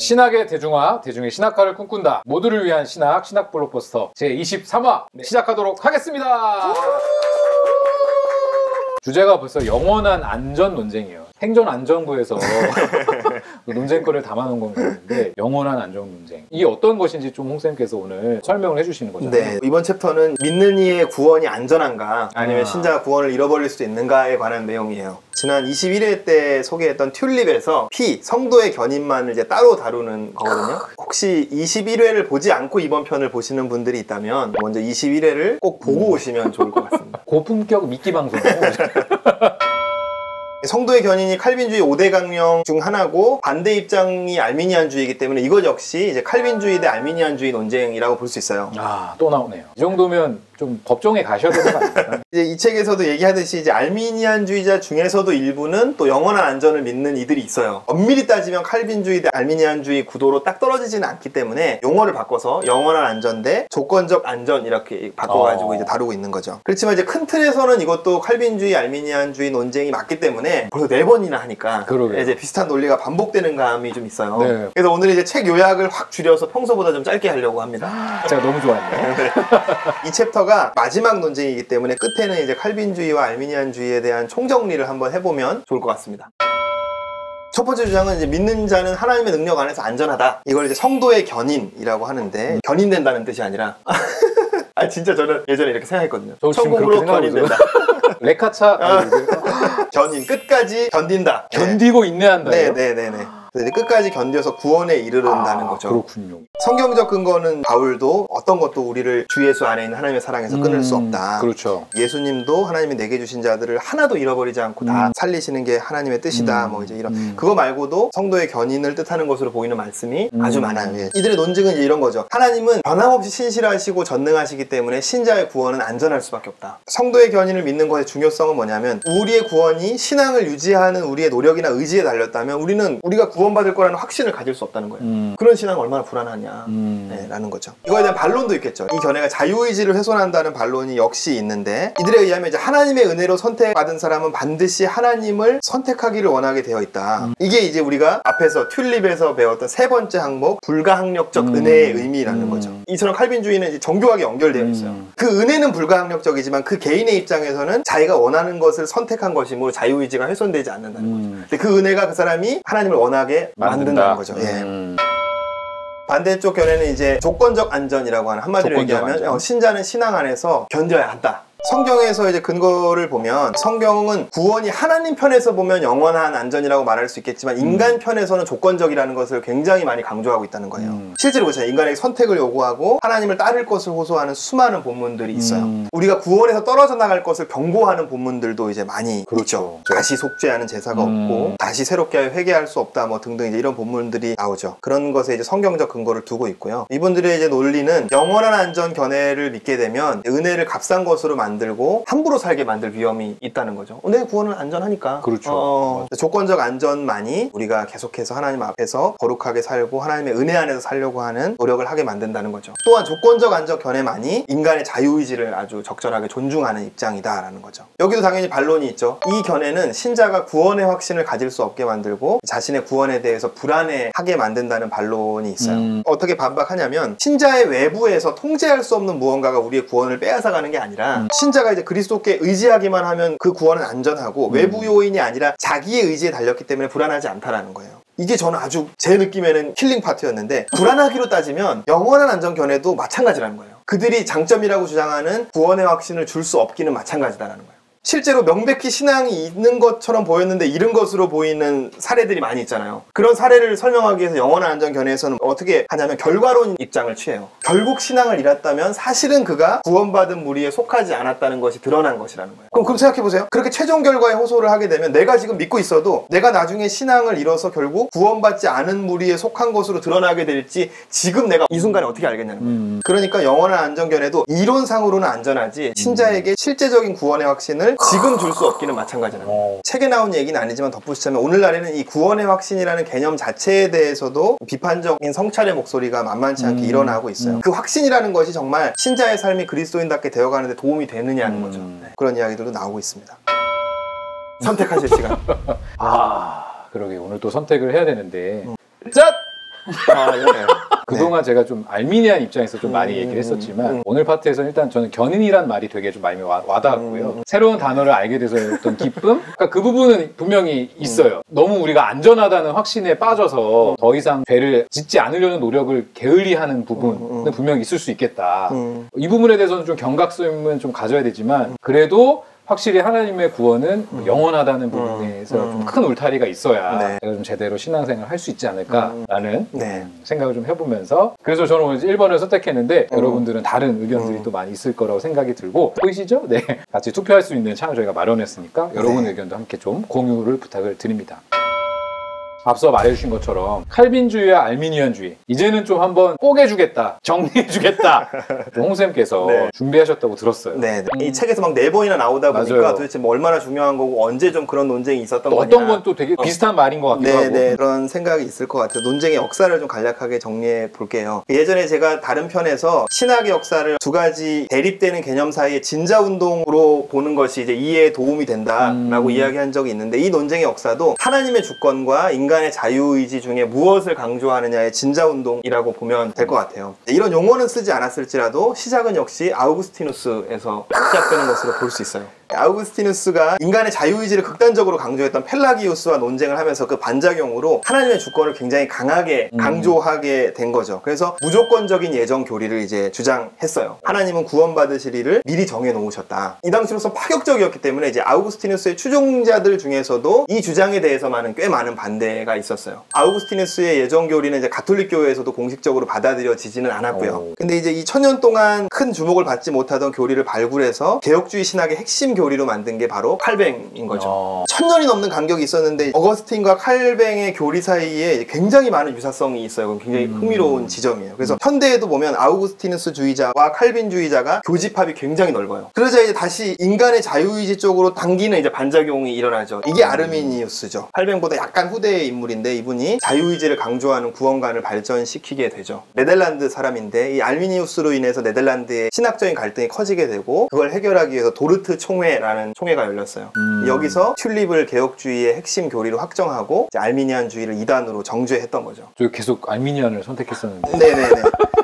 신학의 대중화, 대중의 신학화를 꿈꾼다. 모두를 위한 신학 블록버스터 제23화 시작하도록 하겠습니다. 주제가 벌써 영원한 안전 논쟁이에요. 행정안전부에서 논쟁거리를 담아놓은 건 같은데, 영원한 안전 논쟁. 이게 어떤 것인지 좀 홍쌤께서 오늘 설명을 해주시는 거잖아요. 네, 이번 챕터는 믿는 이의 구원이 안전한가, 아니면 신자가 구원을 잃어버릴 수도 있는가에 관한 내용이에요. 지난 21회 때 소개했던 튤립에서 성도의 견인만을 이제 따로 다루는 거거든요. 혹시 21회를 보지 않고 이번 편을 보시는 분들이 있다면 먼저 21회를 꼭 보고 오시면 좋을 것 같습니다. 고품격 미끼 방송. 성도의 견인이 칼빈주의 5대 강령 중 하나고, 반대 입장이 알미니안주의이기 때문에 이것 역시 이제 칼빈주의 대 알미니안주의 논쟁이라고 볼 수 있어요. 또 나오네요. 이 정도면 좀 법정에 가셔야 되는 거 아닙니까? 이제 이 책에서도 얘기하듯이 이제 알미니안주의자 중에서도 일부는 또 영원한 안전을 믿는 이들이 있어요. 엄밀히 따지면 칼빈주의 대 알미니안주의 구도로 딱 떨어지지는 않기 때문에 용어를 바꿔서 영원한 안전 대 조건적 안전 이렇게 바꿔가지고 이제 다루고 있는 거죠. 그렇지만 이제 큰 틀에서는 이것도 칼빈주의, 알미니안주의 논쟁이 맞기 때문에 벌써 4번이나 하니까 그러게요. 이제 비슷한 논리가 반복되는 감이 좀 있어요. 네. 그래서 오늘 이제 책 요약을 확 줄여서 평소보다 좀 짧게 하려고 합니다. 제가 너무 좋아했네요. 네. 이 챕터가 마지막 논쟁이기 때문에 끝에는 이제 칼빈주의와 알미니안주의에 대한 총정리를 한번 해보면 좋을 것 같습니다. 첫 번째 주장은 이제 믿는 자는 하나님의 능력 안에서 안전하다. 이걸 이제 성도의 견인이라고 하는데, 견인된다는 뜻이 아니라 진짜 저는 예전에 이렇게 생각했거든요. 천국으로 견인된다. 레카차 견인, 끝까지 견딘다. 견디고 인내한다. 네네네네. 끝까지 견뎌서 구원에 이르른다는 거죠. 그렇군요. 성경적 근거는 바울도 어떤 것도 우리를 주 예수 안에 있는 하나님의 사랑에서 끊을 수 없다. 그렇죠. 예수님도 하나님이 내게 주신 자들을 하나도 잃어버리지 않고 다 살리시는 게 하나님의 뜻이다. 뭐 이제 이런 그거 말고도 성도의 견인을 뜻하는 것으로 보이는 말씀이 아주 많아요. 예. 이들의 논증은 이제 이런 거죠. 하나님은 변함없이 신실하시고 전능하시기 때문에 신자의 구원은 안전할 수밖에 없다. 성도의 견인을 믿는 것의 중요성은 뭐냐면, 우리의 구원이 신앙을 유지하는 우리의 노력이나 의지에 달렸다면 우리는 우리가 구원받을 거라는 확신을 가질 수 없다는 거예요. 그런 신앙은 얼마나 불안하냐 라는 거죠. 이거에 대한 반론도 있겠죠. 이 견해가 자유의지를 훼손한다는 반론이 역시 있는데, 이들에 의하면 이제 하나님의 은혜로 선택받은 사람은 반드시 하나님을 선택하기를 원하게 되어 있다. 이게 이제 우리가 앞에서 튤립에서 배웠던 세 번째 항목, 불가항력적 은혜의 의미라는 거죠. 이처럼 칼빈주의는 이제 정교하게 연결되어 있어요. 그 은혜는 불가항력적이지만 그 개인의 입장에서는 자기가 원하는 것을 선택한 것이므로 자유의지가 훼손되지 않는다는 거죠. 근데 그 은혜가 그 사람이 하나님을 원하게 만든다는 거죠. 반대쪽 견해는 이제 조건적 안전이라고 하는, 한마디로 얘기하면 신자는 신앙 안에서 견뎌야 한다. 성경에서 이제 근거를 보면, 성경은 구원이 하나님 편에서 보면 영원한 안전이라고 말할 수 있겠지만 인간 편에서는 조건적이라는 것을 굉장히 많이 강조하고 있다는 거예요. 실제로 그렇잖아요. 인간에게 선택을 요구하고 하나님을 따를 것을 호소하는 수많은 본문들이 있어요. 우리가 구원에서 떨어져 나갈 것을 경고하는 본문들도 이제 많이 있죠. 다시 속죄하는 제사가 없고 다시 새롭게 하여 회개할 수 없다 뭐 등등 이제 이런 본문들이 나오죠. 그런 것에 이제 성경적 근거를 두고 있고요. 이분들의 이제 논리는 영원한 안전 견해를 믿게 되면 은혜를 값싼 것으로 만들고 함부로 살게 만들 위험이 있다는 거죠. 내 구원은 안전하니까. 그렇죠. 조건적 안전만이 우리가 계속해서 하나님 앞에서 거룩하게 살고 하나님의 은혜 안에서 살려고 하는 노력을 하게 만든다는 거죠. 또한 조건적 안전 견해만이 인간의 자유의지를 아주 적절하게 존중하는 입장이다라는 거죠. 여기도 당연히 반론이 있죠. 이 견해는 신자가 구원의 확신을 가질 수 없게 만들고 자신의 구원에 대해서 불안해하게 만든다는 반론이 있어요. 어떻게 반박하냐면, 신자의 외부에서 통제할 수 없는 무언가가 우리의 구원을 빼앗아가는 게 아니라, 신자가 이제 그리스도께 의지하기만 하면 그 구원은 안전하고 외부 요인이 아니라 자기의 의지에 달렸기 때문에 불안하지 않다라는 거예요. 이게 저는 아주 제 느낌에는 킬링 파트였는데, 불안하기로 따지면 영원한 안전 견해도 마찬가지라는 거예요. 그들이 장점이라고 주장하는 구원의 확신을 줄 수 없기는 마찬가지다라는 거예요. 실제로 명백히 신앙이 있는 것처럼 보였는데 잃은 것으로 보이는 사례들이 많이 있잖아요. 그런 사례를 설명하기 위해서 영원한 안전 견해에서는 어떻게 하냐면 결과론 입장을 취해요. 결국 신앙을 잃었다면 사실은 그가 구원받은 무리에 속하지 않았다는 것이 드러난 것이라는 거예요. 그럼 생각해보세요. 그렇게 최종 결과에 호소를 하게 되면 내가 지금 믿고 있어도 내가 나중에 신앙을 잃어서 결국 구원받지 않은 무리에 속한 것으로 드러나게 될지 지금 내가 이 순간에 어떻게 알겠냐는 거예요. 그러니까 영원한 안전 견해도 이론상으로는 안전하지 신자에게 실제적인 구원의 확신을 지금 줄 수 없기는 마찬가지라는 거예요. 책에 나온 얘기는 아니지만 덧붙이자면, 오늘날에는 이 구원의 확신이라는 개념 자체에 대해서도 비판적인 성찰의 목소리가 만만치 않게 일어나고 있어요. 그 확신이라는 것이 정말 신자의 삶이 그리스도인답게 되어가는 데 도움이 되느냐는 거죠. 그런 이야기들도 나오고 있습니다. 선택하실 시간. 그러게 오늘 또 선택을 해야 되는데 짠! 아, 네. 그동안 제가 좀 알미니안 입장에서 좀 많이 얘기를 했었지만 오늘 파트에서는 일단 저는 견인이란 말이 되게 좀 많이 와닿았고요. 새로운 단어를 알게 돼서 어떤 기쁨? 그러니까 그 부분은 분명히 있어요. 너무 우리가 안전하다는 확신에 빠져서 더 이상 죄를 짓지 않으려는 노력을 게을리하는 부분은 분명히 있을 수 있겠다. 이 부분에 대해서는 좀 경각심은 좀 가져야 되지만 그래도 확실히 하나님의 구원은 영원하다는 부분에서 좀 큰 울타리가 있어야 네. 내가 좀 제대로 신앙생활을 할 수 있지 않을까라는 생각을 좀 해보면서 그래서 저는 오늘 1번을 선택했는데 여러분들은 다른 의견들이 또 많이 있을 거라고 생각이 들고 보이시죠? 네, 같이 투표할 수 있는 창을 저희가 마련했으니까 여러분의 의견도 함께 좀 공유를 부탁을 드립니다. 앞서 말해주신 것처럼 칼빈주의와 알미니안주의 이제는 좀 한번 뽀개주겠다, 정리해주겠다 홍쌤께서 네. 준비하셨다고 들었어요. 네. 이 책에서 막 4번이나 나오다 보니까 맞아요. 도대체 뭐 얼마나 중요한 거고 언제 좀 그런 논쟁이 있었던 또 거냐. 어떤 건 또 되게 비슷한 말인 것 같기도 하고 네, 그런 생각이 있을 것 같아요. 논쟁의 역사를 좀 간략하게 정리해 볼게요. 예전에 제가 다른 편에서 신학의 역사를 두 가지 대립되는 개념 사이의 진자운동으로 보는 것이 이제 이해에 도움이 된다라고 이야기한 적이 있는데 이 논쟁의 역사도 하나님의 주권과 인간의 자유의지 중에 무엇을 강조하느냐의 진자운동이라고 보면 될 것 같아요. 이런 용어는 쓰지 않았을지라도 시작은 역시 아우구스티누스에서 시작되는 것으로 볼 수 있어요. 아우구스티누스가 인간의 자유의지를 극단적으로 강조했던 펠라기우스와 논쟁을 하면서 그 반작용으로 하나님의 주권을 굉장히 강하게 강조하게 된 거죠. 그래서 무조건적인 예정 교리를 이제 주장했어요. 하나님은 구원받으실 일을 미리 정해 놓으셨다. 이 당시로서 파격적이었기 때문에 이제 아우구스티누스의 추종자들 중에서도 이 주장에 대해서만은 꽤 많은 반대가 있었어요. 아우구스티누스의 예정 교리는 이제 가톨릭 교회에서도 공식적으로 받아들여지지는 않았고요. 근데 이제 이 1000년 동안 큰 주목을 받지 못하던 교리를 발굴해서 개혁주의 신학의 핵심 교리로 만든 게 바로 칼뱅인 거죠. 1000년이 넘는 간격이 있었는데 어거스틴과 칼뱅의 교리 사이에 굉장히 많은 유사성이 있어요. 굉장히 흥미로운 지점이에요. 그래서 현대에도 보면 아우구스티누스주의자와 칼빈주의자가 교집합이 굉장히 넓어요. 그러자 이제 다시 인간의 자유의지 쪽으로 당기는 이제 반작용이 일어나죠. 이게 아르미니우스죠. 칼뱅보다 약간 후대의 인물인데 이분이 자유의지를 강조하는 구원관을 발전시키게 되죠. 네덜란드 사람인데 이 알미니우스로 인해서 네덜란드의 신학적인 갈등이 커지게 되고 그걸 해결하기 위해서 도르트 총회라는 총회가 열렸어요. 여기서 튤립을 개혁주의의 핵심 교리로 확정하고 이제 알미니안주의를 이단으로 정죄했던 거죠. 저 계속 알미니안을 선택했었는데 네네네.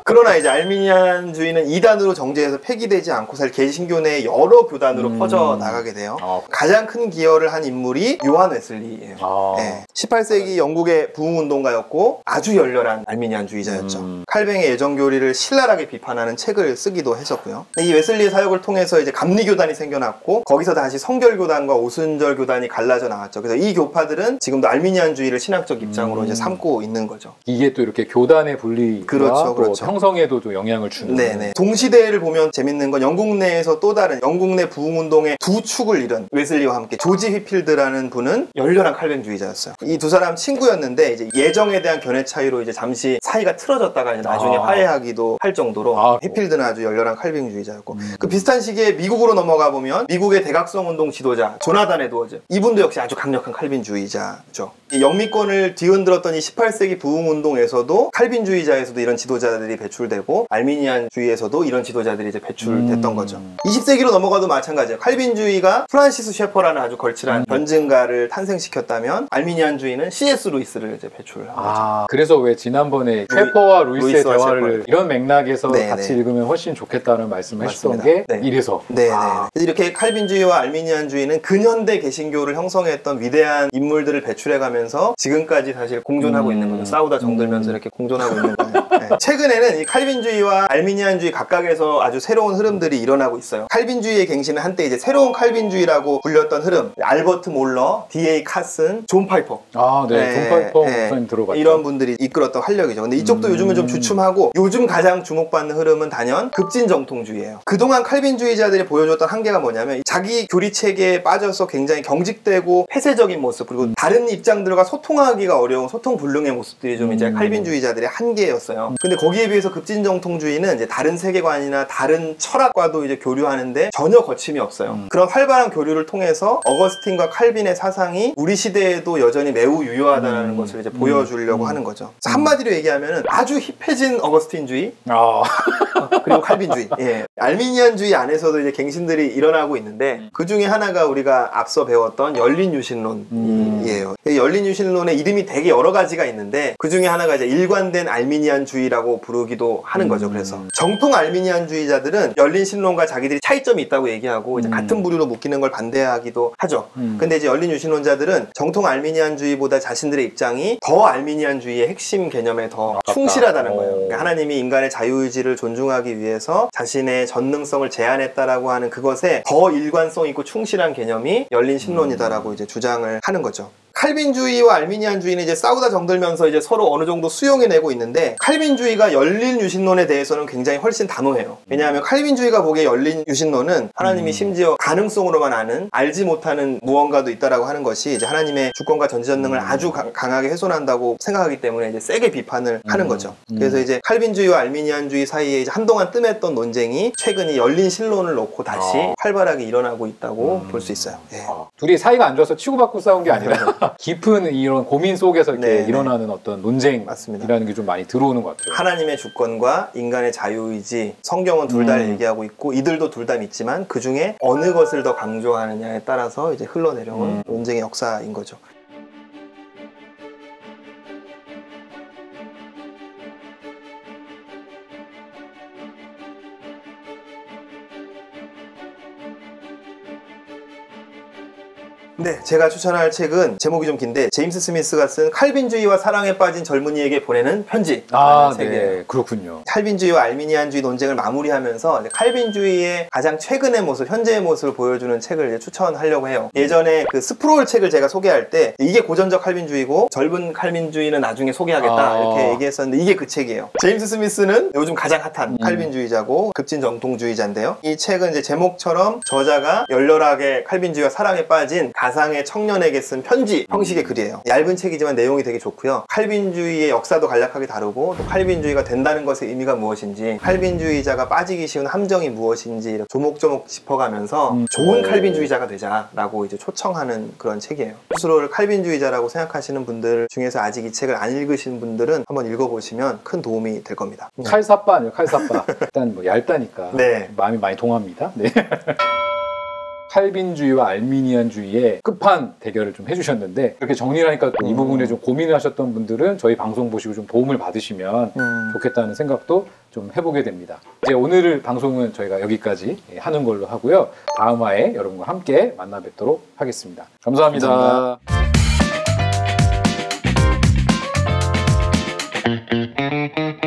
그러나 이제 알미니안주의는 이단으로 정죄해서 폐기되지 않고 사실 개신교 내 여러 교단으로 퍼져나가게 돼요. 가장 큰 기여를 한 인물이 요한 웨슬리예요. 네. 18세기 영국의 부흥운동가였고 아주 열렬한 알미니안주의자였죠. 칼뱅의 예정교리를 신랄하게 비판하는 책을 쓰기도 했었고요. 이 웨슬리의 사역을 통해서 이제 감리교단이 생겨났고 거기서 다시 성결교단과 오순절교단이 갈라져 나왔죠. 그래서 이 교파들은 지금도 알미니안주의를 신학적 입장으로 이제 삼고 있는 거죠. 이게 또 이렇게 교단의 분리와 그렇죠. 형성에도 또 영향을 주는. 네네. 동시대를 보면 재밌는 건 영국 내에서 또 다른 영국 내 부흥운동의 두 축을 이룬 웨슬리와 함께 조지 휘필드라는 분은 열렬한 칼뱅주의자였어요. 이 두 사람 친구였는데 이제 예정에 대한 견해 차이로 이제 잠시 사이가 틀어졌다가 이제 나중에 화해하기도 할 정도로 휘필드는 아주 열렬한 칼뱅주의자였고 그 비슷한 시기에 미국으로 넘어가 보면 미국의 대각성 운동 지도자 조나단 에드워즈 이분도 역시 아주 강력한 칼빈주의자죠. 이 영미권을 뒤흔들었던 이 18세기 부흥운동에서도 칼빈주의자에서도 이런 지도자들이 배출되고 알미니안주의에서도 이런 지도자들이 이제 배출됐던 거죠. 20세기로 넘어가도 마찬가지예요. 칼빈주의가 프란시스 셰퍼라는 아주 걸출한 변증가를 탄생시켰다면 알미니안주의는 C.S. 루이스를 이제 배출한 거죠. 그래서 왜 지난번에 셰퍼와 루이스의 루이스와 대화를 셰퍼. 이런 맥락에서 네네. 같이 읽으면 훨씬 좋겠다는 말씀을 맞습니다. 하셨던 게 네. 이래서. 네네. 이렇게 칼빈주의와 알미니안주의는 근현대 개신교를 형성했던 위대한 인물들을 배출해가면서 지금까지 사실 공존하고 있는 거죠. 싸우다 정들면서 이렇게 공존하고 있는 거예요. 네. 최근에는 이 칼빈주의와 알미니안주의 각각에서 아주 새로운 흐름들이 일어나고 있어요. 칼빈주의의 갱신은 한때 이제 새로운 칼빈주의라고 불렸던 흐름. 알버트 몰러, D.A. 카슨, 존 파이퍼. 존 파이퍼 목사님 들어봤죠. 이런 분들이 이끌었던 활력이죠. 근데 이쪽도 요즘은 좀 주춤하고 요즘 가장 주목받는 흐름은 단연 급진정통주의예요. 그동안 칼빈주의자들이 보여줬던 한계가 뭐냐면 자기 교리 체계에 빠져서 굉장히 경직되고 폐쇄적인 모습 그리고 다른 입장들과 소통하기가 어려운 소통불능의 모습들이 좀 이제 칼빈주의자들의 한계였어요. 근데 거기에 비해서 그래서 급진정통주의는 이제 다른 세계관이나 다른 철학과도 이제 교류하는데 전혀 거침이 없어요. 그런 활발한 교류를 통해서 어거스틴과 칼빈의 사상이 우리 시대에도 여전히 매우 유효하다는 것을 이제 보여주려고 하는 거죠. 그래서 한마디로 얘기하면은 아주 힙해진 어거스틴주의 그리고 칼빈주의. 예. 알미니안주의 안에서도 이제 갱신들이 일어나고 있는데 그 중에 하나가 우리가 앞서 배웠던 열린 유신론이에요. 열린 유신론의 이름이 되게 여러 가지가 있는데 그 중에 하나가 이제 일관된 알미니안주의라고 부르기도 하는 거죠. 그래서 정통 알미니안주의자들은 열린 신론과 자기들이 차이점이 있다고 얘기하고 이제 같은 부류로 묶이는 걸 반대하기도 하죠. 근데 이제 열린 유신론자들은 정통 알미니안주의보다 자신들의 입장이 더 알미니안주의의 핵심 개념에 더 충실하다는 거예요. 그러니까 하나님이 인간의 자유의지를 존중하기 위해서 자신의 전능성을 제한했다라고 하는 그것에 더 일관성 있고 충실한 개념이 열린 신론이다라고 이제 주장을 하는 거죠. 칼빈주의와 알미니안주의는 이제 싸우다 정들면서 이제 서로 어느 정도 수용해내고 있는데 칼빈주의가 열린 유신론에 대해서는 굉장히 훨씬 단호해요. 왜냐하면 칼빈주의가 보기에 열린 유신론은 하나님이 심지어 가능성으로만 아는 알지 못하는 무언가도 있다라고 하는 것이 이제 하나님의 주권과 전지전능을 아주 강하게 훼손한다고 생각하기 때문에 이제 세게 비판을 하는 거죠. 그래서 이제 칼빈주의와 알미니안주의 사이에 이제 한동안 뜸했던 논쟁이 최근 이 열린 신론을 놓고 다시 활발하게 일어나고 있다고 볼 수 있어요. 예. 둘이 사이가 안 좋아서 치고받고 싸운 게 아니라 깊은 이런 고민 속에서 이렇게 일어나는 어떤 논쟁이라는 게 좀 많이 들어오는 것 같아요. 하나님의 주권과 인간의 자유의지, 성경은 둘 다 얘기하고 있고 이들도 둘 다 믿지만 그 중에 어느 것을 더 강조하느냐에 따라서 이제 흘러내려온 논쟁의 역사인 거죠. 네, 제가 추천할 책은 제목이 좀 긴데 제임스 스미스가 쓴 칼빈주의와 사랑에 빠진 젊은이에게 보내는 편지. 책이에요. 네, 그렇군요. 칼빈주의와 알미니안주의 논쟁을 마무리하면서 칼빈주의의 가장 최근의 모습, 현재의 모습을 보여주는 책을 이제 추천하려고 해요. 예전에 그 스프롤 책을 제가 소개할 때 이게 고전적 칼빈주의고 젊은 칼빈주의는 나중에 소개하겠다 이렇게 얘기했었는데 이게 그 책이에요. 제임스 스미스는 요즘 가장 핫한 칼빈주의자고 급진 정통주의자인데요. 이 책은 이제 제목처럼 저자가 열렬하게 칼빈주의와 사랑에 빠진 가상의 청년에게 쓴 편지 형식의 글이에요. 얇은 책이지만 내용이 되게 좋고요. 칼빈주의의 역사도 간략하게 다루고 또 칼빈주의가 된다는 것의 의미가 무엇인지 칼빈주의자가 빠지기 쉬운 함정이 무엇인지 이렇게 조목조목 짚어가면서 좋은 칼빈주의자가 되자라고 이제 초청하는 그런 책이에요. 스스로를 칼빈주의자라고 생각하시는 분들 중에서 아직 이 책을 안 읽으신 분들은 한번 읽어보시면 큰 도움이 될 겁니다. 칼사빠 아니에요, 칼사빠. 일단 뭐 얇다니까 네. 마음이 많이 동합니다. 네. 칼빈주의와 알미니안주의의 끝판 대결을 좀 해주셨는데 이렇게 정리를 하니까 이 부분에 좀 고민을 하셨던 분들은 저희 방송 보시고 좀 도움을 받으시면 좋겠다는 생각도 좀 해보게 됩니다. 이제 오늘 방송은 저희가 여기까지 하는 걸로 하고요. 다음 화에 여러분과 함께 만나 뵙도록 하겠습니다. 감사합니다. 감사합니다.